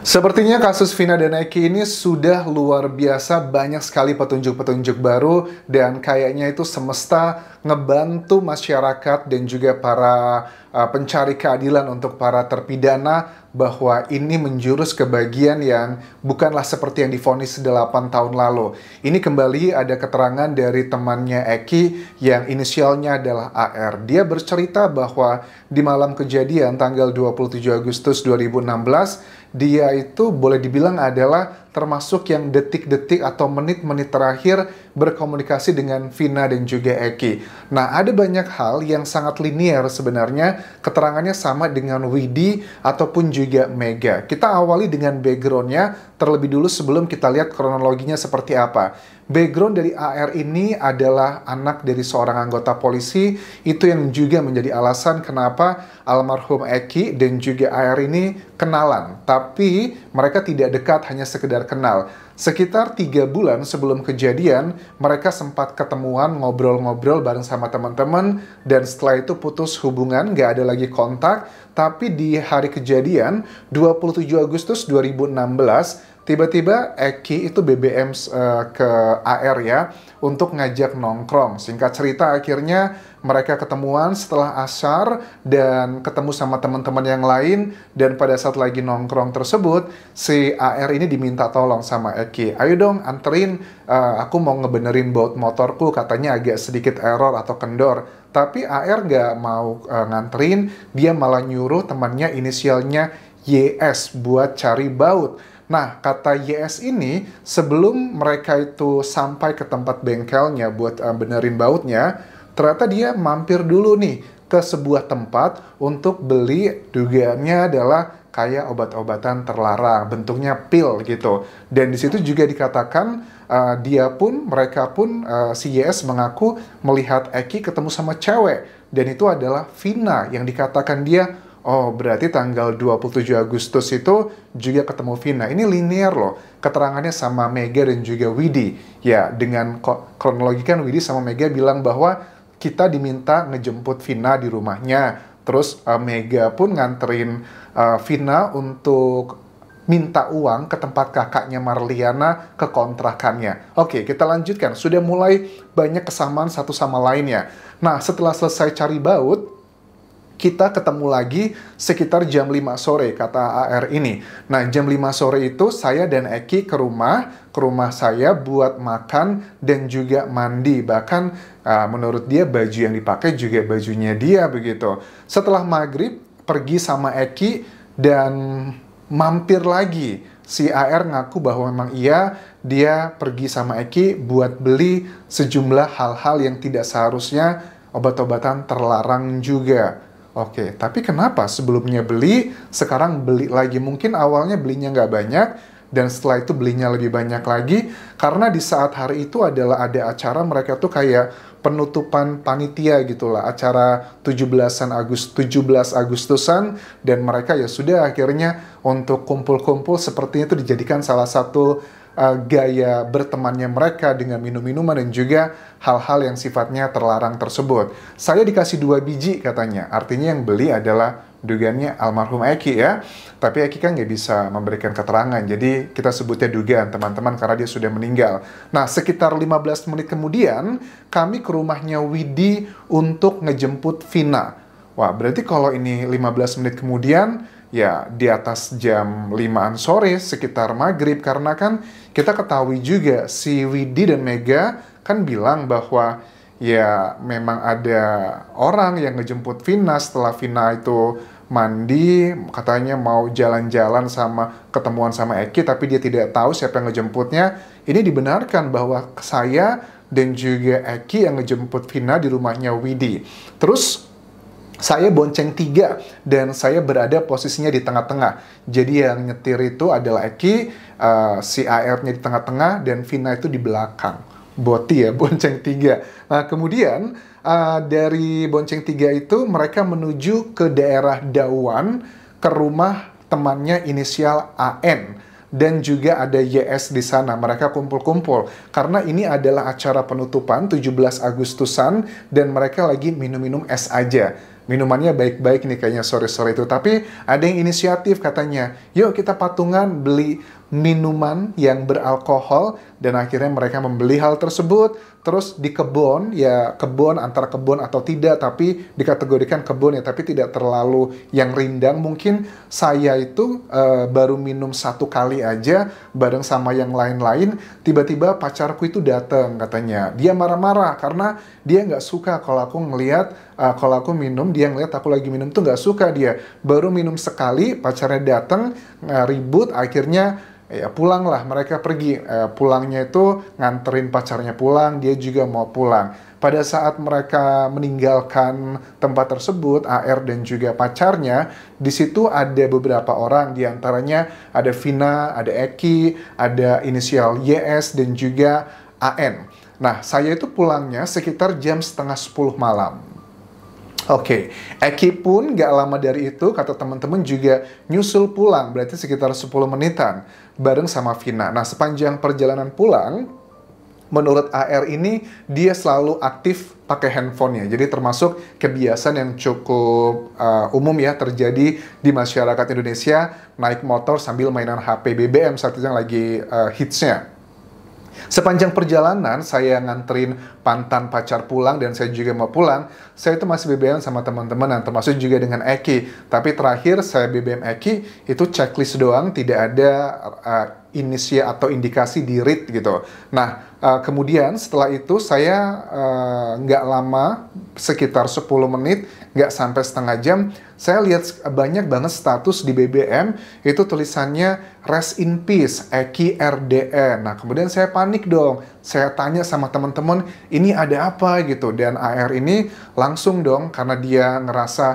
Sepertinya kasus Vina dan Eki ini sudah luar biasa, banyak sekali petunjuk-petunjuk baru dan kayaknya itu semesta ngebantu masyarakat dan juga para pencari keadilan untuk para terpidana bahwa ini menjurus ke bagian yang bukanlah seperti yang divonis 8 tahun lalu. Ini kembali ada keterangan dari temannya Eki yang inisialnya adalah AR. Dia bercerita bahwa di malam kejadian tanggal 27 Agustus 2016, dia itu boleh dibilang adalah termasuk yang detik-detik atau menit-menit terakhir berkomunikasi dengan Vina dan juga Eki. Nah, ada banyak hal yang sangat linear sebenarnya, keterangannya sama dengan Widi ataupun juga Mega. Kita awali dengan background-nya terlebih dulu sebelum kita lihat kronologinya seperti apa. Background dari AR ini adalah anak dari seorang anggota polisi, itu yang juga menjadi alasan kenapa almarhum Eki dan juga AR ini kenalan. Tapi mereka tidak dekat, hanya sekedar kenal. Sekitar 3 bulan sebelum kejadian, mereka sempat ketemuan, ngobrol-ngobrol bareng sama teman-teman, dan setelah itu putus hubungan, nggak ada lagi kontak. Tapi di hari kejadian, 27 Agustus 2016, tiba-tiba Eki itu BBM ke AR ya, untuk ngajak nongkrong. Singkat cerita akhirnya mereka ketemuan setelah asar dan ketemu sama teman-teman yang lain. Dan pada saat lagi nongkrong tersebut, si AR ini diminta tolong sama Eki. Ayo dong anterin, aku mau ngebenerin baut motorku, katanya agak sedikit error atau kendor. Tapi AR nggak mau nganterin, dia malah nyuruh temannya inisialnya YS buat cari baut. Nah, kata YS ini, sebelum mereka itu sampai ke tempat bengkelnya buat benerin bautnya, ternyata dia mampir dulu nih ke sebuah tempat untuk beli, dugaannya adalah kayak obat-obatan terlarang, bentuknya pil gitu. Dan di situ juga dikatakan mereka pun si YS mengaku melihat Eki ketemu sama cewek. Dan itu adalah Vina yang dikatakan dia, oh, berarti tanggal 27 Agustus itu juga ketemu Vina. Ini linear loh, keterangannya sama Mega dan juga Widi. Ya, dengan kronologi kan Widi sama Mega bilang bahwa kita diminta ngejemput Vina di rumahnya. Terus Mega pun nganterin Vina untuk minta uang ke tempat kakaknya Marliana ke kontrakannya. Oke, kita lanjutkan. Sudah mulai banyak kesamaan satu sama lainnya. Nah, setelah selesai cari baut, kita ketemu lagi sekitar jam 5 sore, kata AR ini. Nah, jam 5 sore itu saya dan Eki ke rumah saya buat makan dan juga mandi. Bahkan menurut dia baju yang dipakai juga bajunya dia begitu. Setelah maghrib, pergi sama Eki dan mampir lagi. Si AR ngaku bahwa memang iya, dia pergi sama Eki buat beli sejumlah hal-hal yang tidak seharusnya, obat-obatan terlarang juga. Oke, tapi kenapa sebelumnya beli, sekarang beli lagi? Mungkin awalnya belinya nggak banyak, dan setelah itu belinya lebih banyak lagi, karena di saat hari itu adalah ada acara mereka tuh kayak penutupan panitia gitulah, acara 17 Agustusan, dan mereka ya sudah akhirnya untuk kumpul-kumpul sepertinya itu dijadikan salah satu gaya bertemannya mereka dengan minum-minuman dan juga hal-hal yang sifatnya terlarang tersebut. Saya dikasih 2 biji katanya, artinya yang beli adalah dugaannya almarhum Eki ya. Tapi Eki kan nggak bisa memberikan keterangan, jadi kita sebutnya dugaan teman-teman karena dia sudah meninggal. Nah, sekitar 15 menit kemudian, kami ke rumahnya Widi untuk ngejemput Vina. Wah, berarti kalau ini 15 menit kemudian, ya di atas jam 5-an sore, sekitar maghrib, karena kan kita ketahui juga si Widi dan Mega kan bilang bahwa ya memang ada orang yang ngejemput Vina setelah Vina itu mandi, katanya mau jalan-jalan sama ketemuan sama Eki, tapi dia tidak tahu siapa yang ngejemputnya. Ini dibenarkan bahwa saya dan juga Eki yang ngejemput Vina di rumahnya Widi. Terus saya bonceng 3 dan saya berada posisinya di tengah-tengah. Jadi yang nyetir itu adalah Eki, si AR-nya di tengah-tengah, dan Vina itu di belakang. Boti ya, bonceng 3. Nah, kemudian dari bonceng 3 itu mereka menuju ke daerah Dawan, ke rumah temannya inisial AN. Dan juga ada YS di sana, mereka kumpul-kumpul. Karena ini adalah acara penutupan 17 Agustusan dan mereka lagi minum-minum es aja. minumannya baik-baik nih kayaknya sore-sore itu. Tapi ada yang inisiatif katanya, yuk kita patungan beli minuman yang beralkohol, dan akhirnya mereka membeli hal tersebut. Terus di kebun, ya kebun antara kebun atau tidak, tapi dikategorikan kebun ya, tapi tidak terlalu yang rindang. Mungkin saya itu baru minum 1 kali aja bareng sama yang lain-lain, tiba-tiba pacarku itu datang katanya. Dia marah-marah karena dia nggak suka kalau aku ngelihat, kalau aku minum, dia ngelihat aku lagi minum tuh nggak suka dia. Baru minum sekali, pacarnya datang, ribut, akhirnya ya pulanglah, mereka pergi. Pulangnya itu nganterin pacarnya pulang, dia juga mau pulang. Pada saat mereka meninggalkan tempat tersebut, AR dan juga pacarnya, di situ ada beberapa orang, diantaranya ada Vina, ada Eki, ada inisial YS dan juga AN. Nah, saya itu pulangnya sekitar jam setengah 10 malam. Oke, Eki pun gak lama dari itu, kata teman-teman juga nyusul pulang, berarti sekitar 10 menitan, bareng sama Vina. Nah, sepanjang perjalanan pulang, menurut AR ini, dia selalu aktif pakai handphonenya. Jadi termasuk kebiasaan yang cukup umum ya, terjadi di masyarakat Indonesia, naik motor sambil mainan HP BBM saat itu yang lagi hitsnya. Sepanjang perjalanan, saya nganterin mantan pacar pulang dan saya juga mau pulang, saya itu masih BBM sama teman-teman, dan termasuk juga dengan Eki. Tapi terakhir saya BBM Eki, itu checklist doang, tidak ada inisiasi atau indikasi di read gitu. Nah, kemudian setelah itu saya nggak lama, sekitar 10 menit, nggak sampai setengah jam, saya lihat banyak banget status di BBM, itu tulisannya Rest in Peace, Eki RDN. Nah, kemudian saya panik dong. Saya tanya sama teman-teman, ini ada apa gitu. Dan AR ini langsung dong, karena dia ngerasa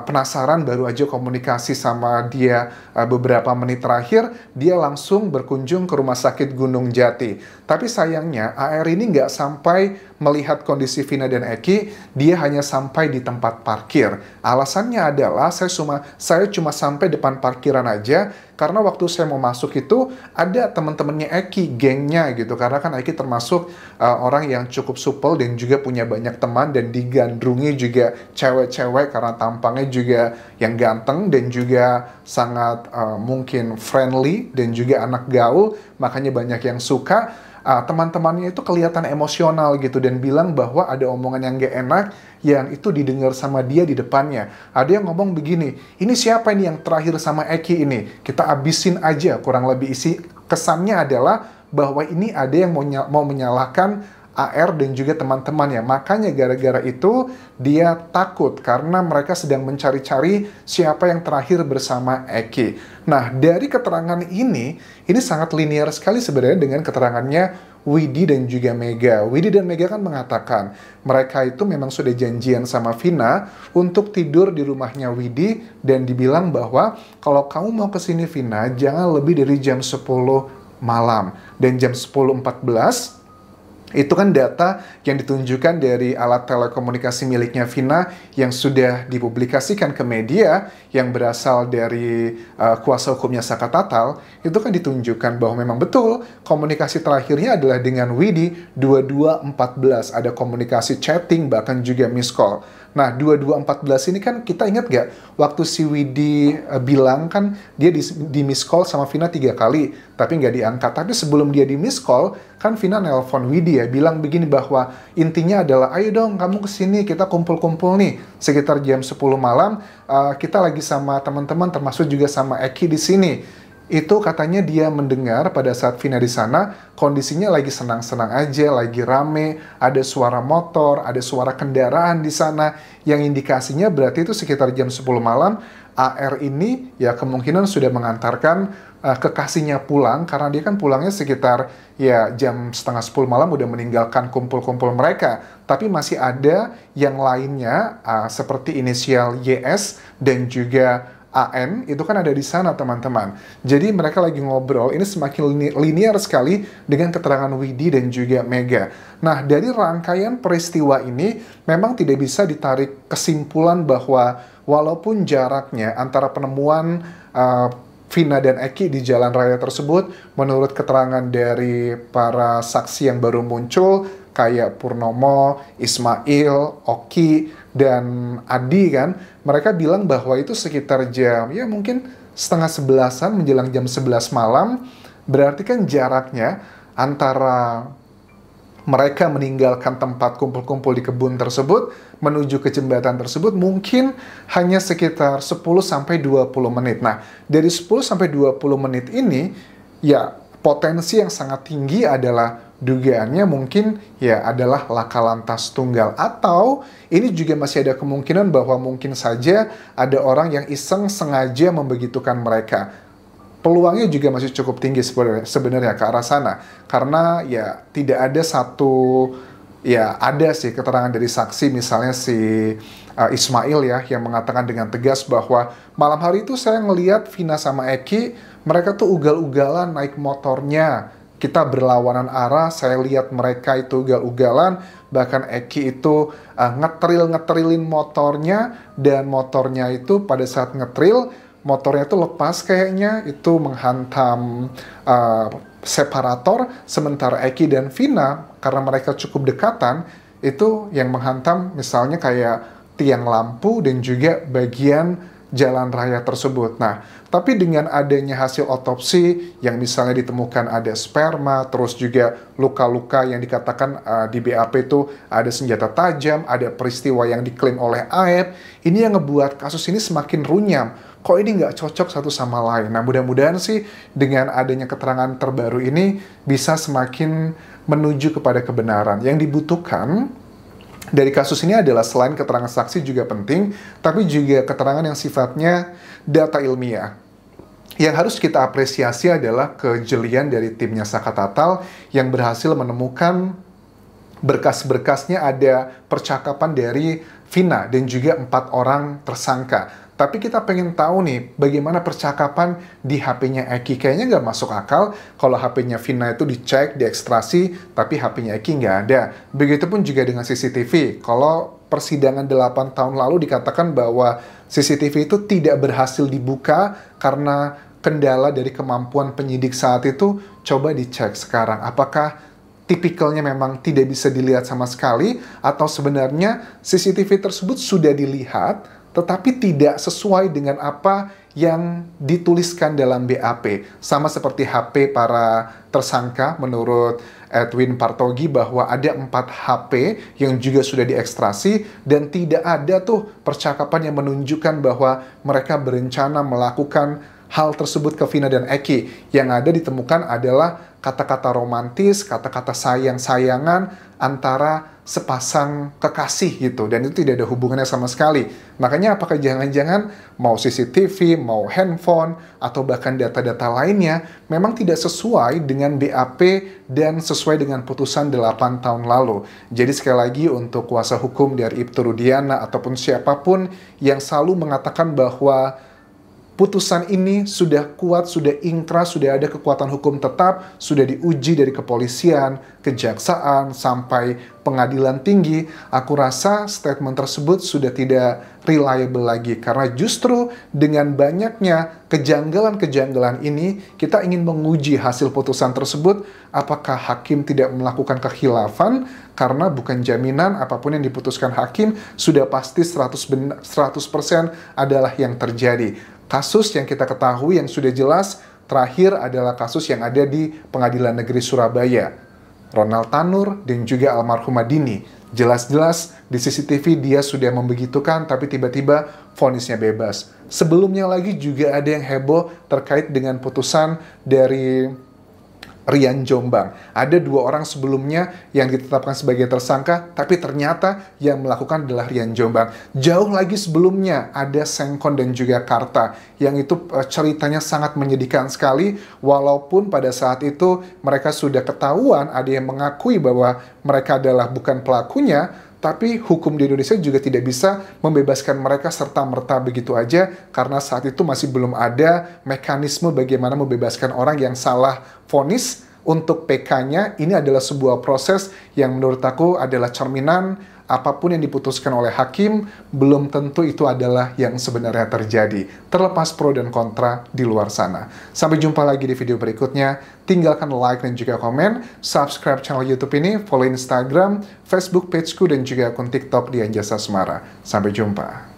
penasaran, baru aja komunikasi sama dia beberapa menit terakhir, dia langsung berkunjung ke Rumah Sakit Gunung Jati. Tapi sayangnya AR ini nggak sampai melihat kondisi Vina dan Eki, dia hanya sampai di tempat parkir. Alasannya adalah saya cuma sampai depan parkiran aja, karena waktu saya mau masuk itu ada teman-temannya Eki, gengnya gitu. Karena kan Eki termasuk orang yang cukup supel dan juga punya banyak teman, dan digandrungi juga cewek-cewek karena tampangnya juga yang ganteng dan juga sangat mungkin friendly dan juga anak gaul, makanya banyak yang suka. Teman-temannya itu kelihatan emosional gitu dan bilang bahwa ada omongan yang gak enak yang itu didengar sama dia di depannya. Ada yang ngomong begini, ini siapa ini yang terakhir sama Eki ini? Kita abisin aja, kurang lebih isi kesannya adalah bahwa ini ada yang mau menyalahkan AR dan juga teman-temannya. Makanya gara-gara itu dia takut karena mereka sedang mencari-cari siapa yang terakhir bersama Eki. Nah, dari keterangan ini sangat linear sekali sebenarnya dengan keterangannya Widi dan juga Mega. Widi dan Mega kan mengatakan mereka itu memang sudah janjian sama Vina untuk tidur di rumahnya Widi, dan dibilang bahwa kalau kamu mau kesini Vina, jangan lebih dari jam 10 malam. Dan jam 10.14 itu kan data yang ditunjukkan dari alat telekomunikasi miliknya Vina yang sudah dipublikasikan ke media yang berasal dari kuasa hukumnya Saka Tatal. Itu kan ditunjukkan bahwa memang betul komunikasi terakhirnya adalah dengan Widi 22.14. Ada komunikasi chatting, bahkan juga miss call. Nah, 22.14 ini kan kita ingat gak waktu si Widi bilang kan dia di miss call sama Vina 3 kali, tapi nggak diangkat. Tapi sebelum dia di miss call, kan Vina nelpon Widi ya, bilang begini bahwa intinya adalah, ayo dong kamu kesini, kita kumpul-kumpul nih. Sekitar jam 10 malam, kita lagi sama teman-teman, termasuk juga sama Eki di sini. Itu katanya dia mendengar pada saat Vina di sana, kondisinya lagi senang-senang aja, lagi rame, ada suara motor, ada suara kendaraan di sana, yang indikasinya berarti itu sekitar jam 10 malam, AR ini ya kemungkinan sudah mengantarkan kekasihnya pulang, karena dia kan pulangnya sekitar ya jam setengah 10 malam udah meninggalkan kumpul-kumpul mereka. Tapi masih ada yang lainnya, seperti inisial YS dan juga AN, itu kan ada di sana teman-teman. Jadi mereka lagi ngobrol, ini semakin linear sekali dengan keterangan Widi dan juga Mega. Nah, dari rangkaian peristiwa ini memang tidak bisa ditarik kesimpulan bahwa walaupun jaraknya antara penemuan Vina dan Eki di jalan raya tersebut, menurut keterangan dari para saksi yang baru muncul, kayak Purnomo, Ismail, Oki, dan Adi kan, mereka bilang bahwa itu sekitar jam, ya mungkin setengah 11-an menjelang jam 11 malam, berarti kan jaraknya antara mereka meninggalkan tempat kumpul-kumpul di kebun tersebut menuju ke jembatan tersebut mungkin hanya sekitar 10-20 menit. Nah, dari 10-20 menit ini, ya potensi yang sangat tinggi adalah dugaannya mungkin ya adalah laka lantas tunggal, atau ini juga masih ada kemungkinan bahwa mungkin saja ada orang yang iseng sengaja membegitukan mereka. Peluangnya juga masih cukup tinggi sebenarnya ke arah sana, karena ya tidak ada ya ada sih keterangan dari saksi, misalnya si Ismail ya, yang mengatakan dengan tegas bahwa malam hari itu saya ngelihat Vina sama Eki, mereka tuh ugal-ugalan naik motornya. Kita berlawanan arah, saya lihat mereka itu ugal-ugalan, bahkan Eki itu ngetril-ngetrilin motornya, dan motornya itu pada saat ngetril, motornya itu lepas kayaknya, itu menghantam separator, sementara Eki dan Vina, karena mereka cukup dekatan, itu yang menghantam misalnya kayak tiang lampu dan juga bagian jalan raya tersebut. Nah, tapi dengan adanya hasil otopsi yang misalnya ditemukan ada sperma, terus juga luka-luka yang dikatakan di BAP itu ada senjata tajam, ada peristiwa yang diklaim oleh Aep, ini yang ngebuat kasus ini semakin runyam. Kok ini nggak cocok satu sama lain? Nah, mudah-mudahan sih dengan adanya keterangan terbaru ini bisa semakin menuju kepada kebenaran. Yang dibutuhkan dari kasus ini adalah selain keterangan saksi juga penting, tapi juga keterangan yang sifatnya data ilmiah. Yang harus kita apresiasi adalah kejelian dari timnya Saka Tatal yang berhasil menemukan berkas-berkasnya, ada percakapan dari Vina dan juga 4 orang tersangka. Tapi kita pengen tahu nih, bagaimana percakapan di HP-nya Eki. Kayaknya nggak masuk akal kalau HP-nya Vina itu dicek, diekstrasi, tapi HP-nya Eki nggak ada. Begitupun juga dengan CCTV. Kalau persidangan 8 tahun lalu dikatakan bahwa CCTV itu tidak berhasil dibuka karena kendala dari kemampuan penyidik saat itu, coba dicek sekarang. Apakah tipikalnya memang tidak bisa dilihat sama sekali, atau sebenarnya CCTV tersebut sudah dilihat, tetapi tidak sesuai dengan apa yang dituliskan dalam BAP. Sama seperti HP para tersangka menurut Edwin Partogi, bahwa ada 4 HP yang juga sudah diekstrasi dan tidak ada tuh percakapan yang menunjukkan bahwa mereka berencana melakukan hal tersebut ke Vina dan Eki. Yang ada ditemukan adalah kata-kata romantis, kata-kata sayang-sayangan antara sepasang kekasih gitu, dan itu tidak ada hubungannya sama sekali. Makanya apakah jangan-jangan mau CCTV, mau handphone, atau bahkan data-data lainnya memang tidak sesuai dengan BAP dan sesuai dengan putusan 8 tahun lalu. Jadi sekali lagi untuk kuasa hukum dari Ibtu Rudiana ataupun siapapun yang selalu mengatakan bahwa putusan ini sudah kuat, sudah ingkrah, sudah ada kekuatan hukum tetap, sudah diuji dari kepolisian, kejaksaan, sampai pengadilan tinggi, aku rasa statement tersebut sudah tidak reliable lagi. Karena justru dengan banyaknya kejanggalan-kejanggalan ini, kita ingin menguji hasil putusan tersebut, apakah hakim tidak melakukan kekhilafan, karena bukan jaminan apapun yang diputuskan hakim sudah pasti 100% adalah yang terjadi. Kasus yang kita ketahui yang sudah jelas terakhir adalah kasus yang ada di Pengadilan Negeri Surabaya. Ronald Tanur dan juga almarhumah Dini. Jelas-jelas di CCTV dia sudah membegitukan, tapi tiba-tiba vonisnya bebas. Sebelumnya lagi juga ada yang heboh terkait dengan putusan dari Rian Jombang. Ada 2 orang sebelumnya yang ditetapkan sebagai tersangka, tapi ternyata yang melakukan adalah Rian Jombang. Jauh lagi sebelumnya ada Sengkon dan juga Karta, yang itu ceritanya sangat menyedihkan sekali, walaupun pada saat itu mereka sudah ketahuan, ada yang mengakui bahwa mereka adalah bukan pelakunya, tapi hukum di Indonesia juga tidak bisa membebaskan mereka serta-merta begitu aja, karena saat itu masih belum ada mekanisme bagaimana membebaskan orang yang salah vonis. Untuk PK-nya, ini adalah sebuah proses yang menurut aku adalah cerminan apapun yang diputuskan oleh hakim, belum tentu itu adalah yang sebenarnya terjadi. Terlepas pro dan kontra di luar sana. Sampai jumpa lagi di video berikutnya. Tinggalkan like dan juga komen, subscribe channel YouTube ini, follow Instagram, Facebook pageku, dan juga akun TikTok di Anjasa Semara. Sampai jumpa.